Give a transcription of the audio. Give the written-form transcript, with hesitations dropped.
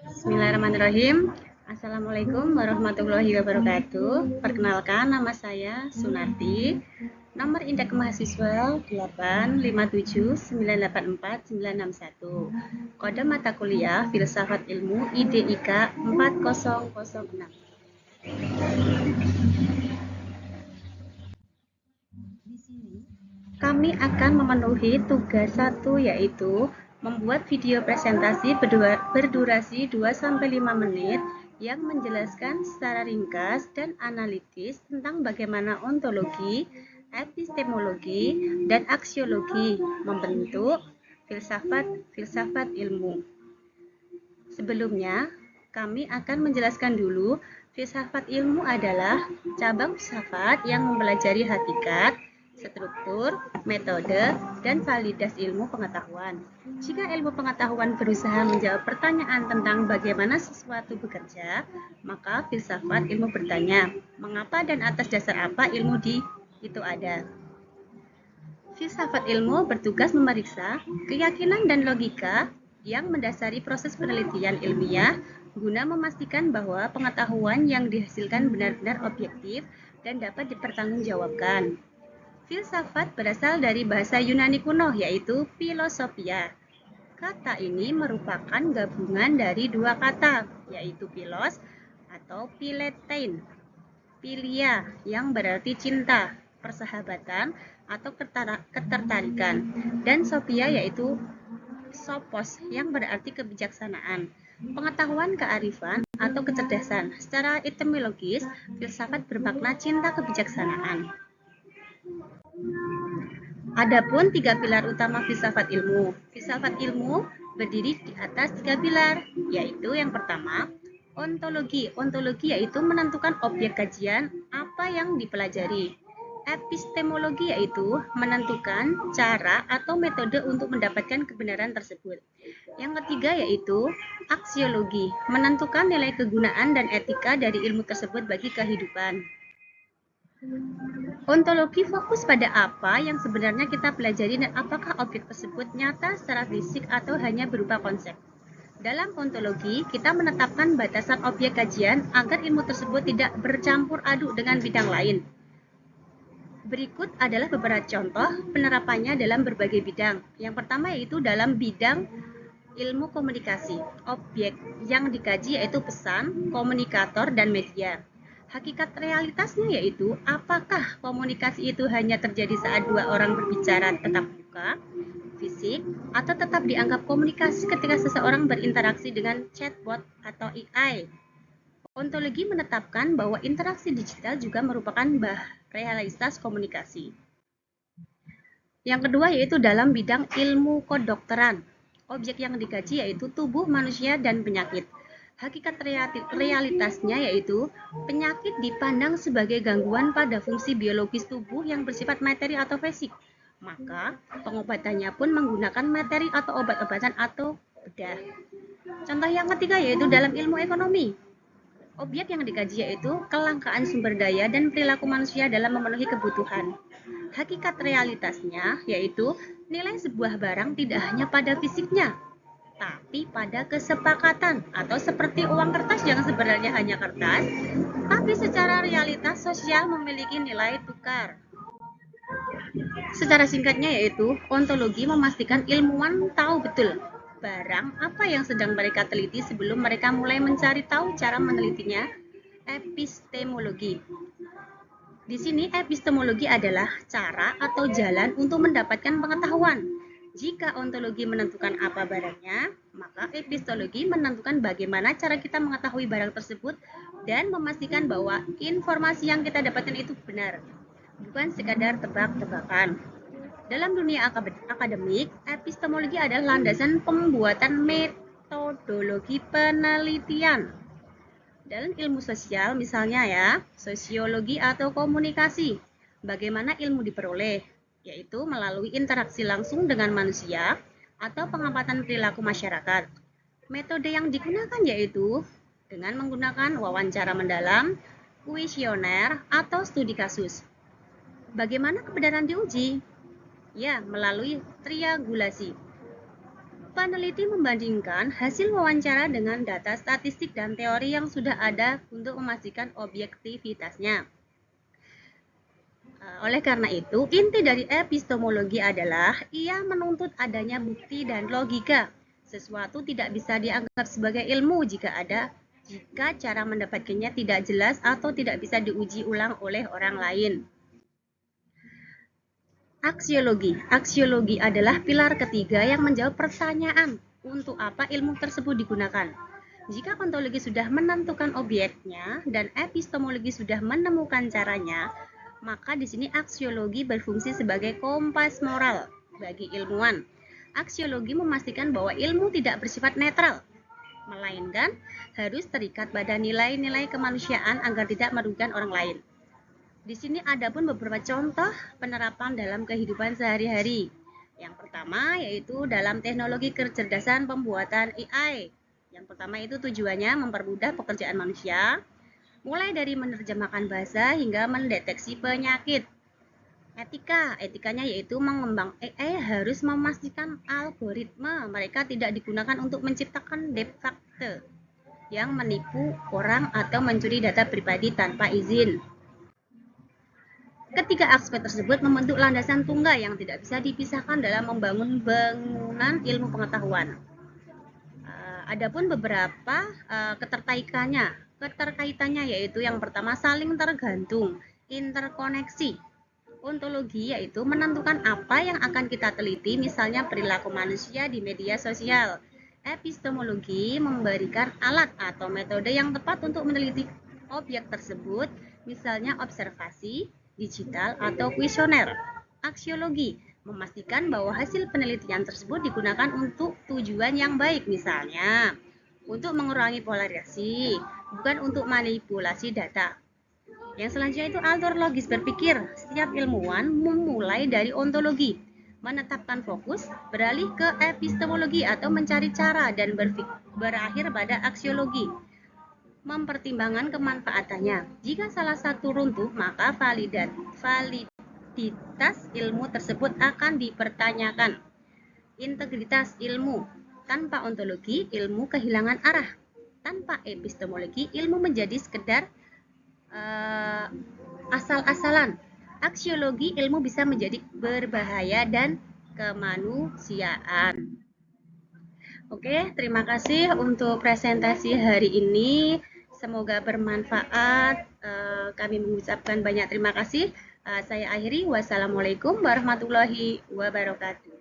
Bismillahirrahmanirrahim. Assalamualaikum warahmatullahi wabarakatuh. Perkenalkan, nama saya Sunarti. Nomor indeks mahasiswa 857984961. Kode mata kuliah Filsafat Ilmu IDIK 4006. Di sini kami akan memenuhi tugas 1, yaitu membuat video presentasi berdurasi 2-5 menit yang menjelaskan secara ringkas dan analitis tentang bagaimana ontologi, epistemologi, dan aksiologi membentuk filsafat ilmu. Sebelumnya, kami akan menjelaskan dulu filsafat ilmu adalah cabang filsafat yang mempelajari hakikat, struktur, metode, dan validitas ilmu pengetahuan. Jika ilmu pengetahuan berusaha menjawab pertanyaan tentang bagaimana sesuatu bekerja, maka filsafat ilmu bertanya, mengapa dan atas dasar apa ilmu itu ada. Filsafat ilmu bertugas memeriksa keyakinan dan logika yang mendasari proses penelitian ilmiah guna memastikan bahwa pengetahuan yang dihasilkan benar-benar objektif dan dapat dipertanggungjawabkan. Filsafat berasal dari bahasa Yunani kuno, yaitu philosophia. Kata ini merupakan gabungan dari dua kata, yaitu philos atau philetein, philia yang berarti cinta, persahabatan, atau ketertarikan, dan sophia yaitu sophos yang berarti kebijaksanaan, pengetahuan, kearifan, atau kecerdasan. Secara etimologis, filsafat bermakna cinta kebijaksanaan. Adapun 3 pilar utama filsafat ilmu. Filsafat ilmu berdiri di atas 3 pilar, yaitu yang pertama, ontologi. Ontologi yaitu menentukan objek kajian apa yang dipelajari. Epistemologi yaitu menentukan cara atau metode untuk mendapatkan kebenaran tersebut. Yang ketiga yaitu aksiologi, menentukan nilai kegunaan dan etika dari ilmu tersebut bagi kehidupan. Ontologi fokus pada apa yang sebenarnya kita pelajari dan apakah objek tersebut nyata secara fisik atau hanya berupa konsep. Dalam ontologi, kita menetapkan batasan objek kajian agar ilmu tersebut tidak bercampur aduk dengan bidang lain. Berikut adalah beberapa contoh penerapannya dalam berbagai bidang. Yang pertama yaitu dalam bidang ilmu komunikasi. Objek yang dikaji yaitu pesan, komunikator, dan media. Hakikat realitasnya yaitu apakah komunikasi itu hanya terjadi saat dua orang berbicara tetap muka, fisik, atau tetap dianggap komunikasi ketika seseorang berinteraksi dengan chatbot atau AI. Ontologi menetapkan bahwa interaksi digital juga merupakan realitas komunikasi. Yang kedua yaitu dalam bidang ilmu kedokteran. Objek yang dikaji yaitu tubuh manusia dan penyakit. Hakikat realitasnya yaitu penyakit dipandang sebagai gangguan pada fungsi biologis tubuh yang bersifat materi atau fisik. Maka pengobatannya pun menggunakan materi atau obat-obatan atau bedah. Contoh yang ketiga yaitu dalam ilmu ekonomi. Objek yang dikaji yaitu kelangkaan sumber daya dan perilaku manusia dalam memenuhi kebutuhan. Hakikat realitasnya yaitu nilai sebuah barang tidak hanya pada fisiknya, tapi pada kesepakatan, atau seperti uang kertas yang sebenarnya hanya kertas, tapi secara realitas sosial memiliki nilai tukar. Secara singkatnya yaitu ontologi memastikan ilmuwan tahu betul barang apa yang sedang mereka teliti sebelum mereka mulai mencari tahu cara menelitinya. Epistemologi. Di sini epistemologi adalah cara atau jalan untuk mendapatkan pengetahuan. Jika ontologi menentukan apa barangnya, maka epistologi menentukan bagaimana cara kita mengetahui barang tersebut dan memastikan bahwa informasi yang kita dapatkan itu benar, bukan sekadar tebak-tebakan. Dalam dunia akademik, epistemologi adalah landasan pembuatan metodologi penelitian. Dalam ilmu sosial misalnya ya, sosiologi atau komunikasi, bagaimana ilmu diperoleh, yaitu melalui interaksi langsung dengan manusia atau pengamatan perilaku masyarakat. Metode yang digunakan yaitu dengan menggunakan wawancara mendalam, kuesioner, atau studi kasus. Bagaimana kebenaran diuji? Ya, melalui triangulasi. Peneliti membandingkan hasil wawancara dengan data statistik dan teori yang sudah ada untuk memastikan objektivitasnya. Oleh karena itu, inti dari epistemologi adalah ia menuntut adanya bukti dan logika. Sesuatu tidak bisa dianggap sebagai ilmu jika cara mendapatkannya tidak jelas atau tidak bisa diuji ulang oleh orang lain. Aksiologi. Aksiologi adalah pilar ketiga yang menjawab pertanyaan, untuk apa ilmu tersebut digunakan. Jika ontologi sudah menentukan objeknya dan epistemologi sudah menemukan caranya, maka di sini aksiologi berfungsi sebagai kompas moral bagi ilmuwan. Aksiologi memastikan bahwa ilmu tidak bersifat netral, melainkan harus terikat pada nilai-nilai kemanusiaan agar tidak merugikan orang lain. Di sini ada pun beberapa contoh penerapan dalam kehidupan sehari-hari. Yang pertama yaitu dalam teknologi kecerdasan pembuatan AI. Yang pertama itu tujuannya mempermudah pekerjaan manusia, mulai dari menerjemahkan bahasa hingga mendeteksi penyakit. Etikanya yaitu mengembang AI harus memastikan algoritma mereka tidak digunakan untuk menciptakan deep fake yang menipu orang atau mencuri data pribadi tanpa izin. Ketiga aspek tersebut membentuk landasan tunggal yang tidak bisa dipisahkan dalam membangun bangunan ilmu pengetahuan. Adapun beberapa keterkaitannya yaitu yang pertama saling tergantung, interkoneksi. Ontologi yaitu menentukan apa yang akan kita teliti, misalnya perilaku manusia di media sosial. Epistemologi memberikan alat atau metode yang tepat untuk meneliti objek tersebut, misalnya observasi, digital, atau kuesioner. Aksiologi memastikan bahwa hasil penelitian tersebut digunakan untuk tujuan yang baik, misalnya untuk mengurangi polarisasi, bukan untuk manipulasi data. Yang selanjutnya itu alur logis berpikir. Setiap ilmuwan memulai dari ontologi, menetapkan fokus, beralih ke epistemologi atau mencari cara, dan berakhir pada aksiologi, mempertimbangkan kemanfaatannya. Jika salah satu runtuh, maka validitas ilmu tersebut akan dipertanyakan. Integritas ilmu. Tanpa ontologi, ilmu kehilangan arah. Tanpa epistemologi, ilmu menjadi sekedar asal-asalan. Aksiologi ilmu bisa menjadi berbahaya dan kemanusiaan. Oke, terima kasih untuk presentasi hari ini. Semoga bermanfaat. Kami mengucapkan banyak terima kasih. Saya akhiri. Wassalamualaikum warahmatullahi wabarakatuh.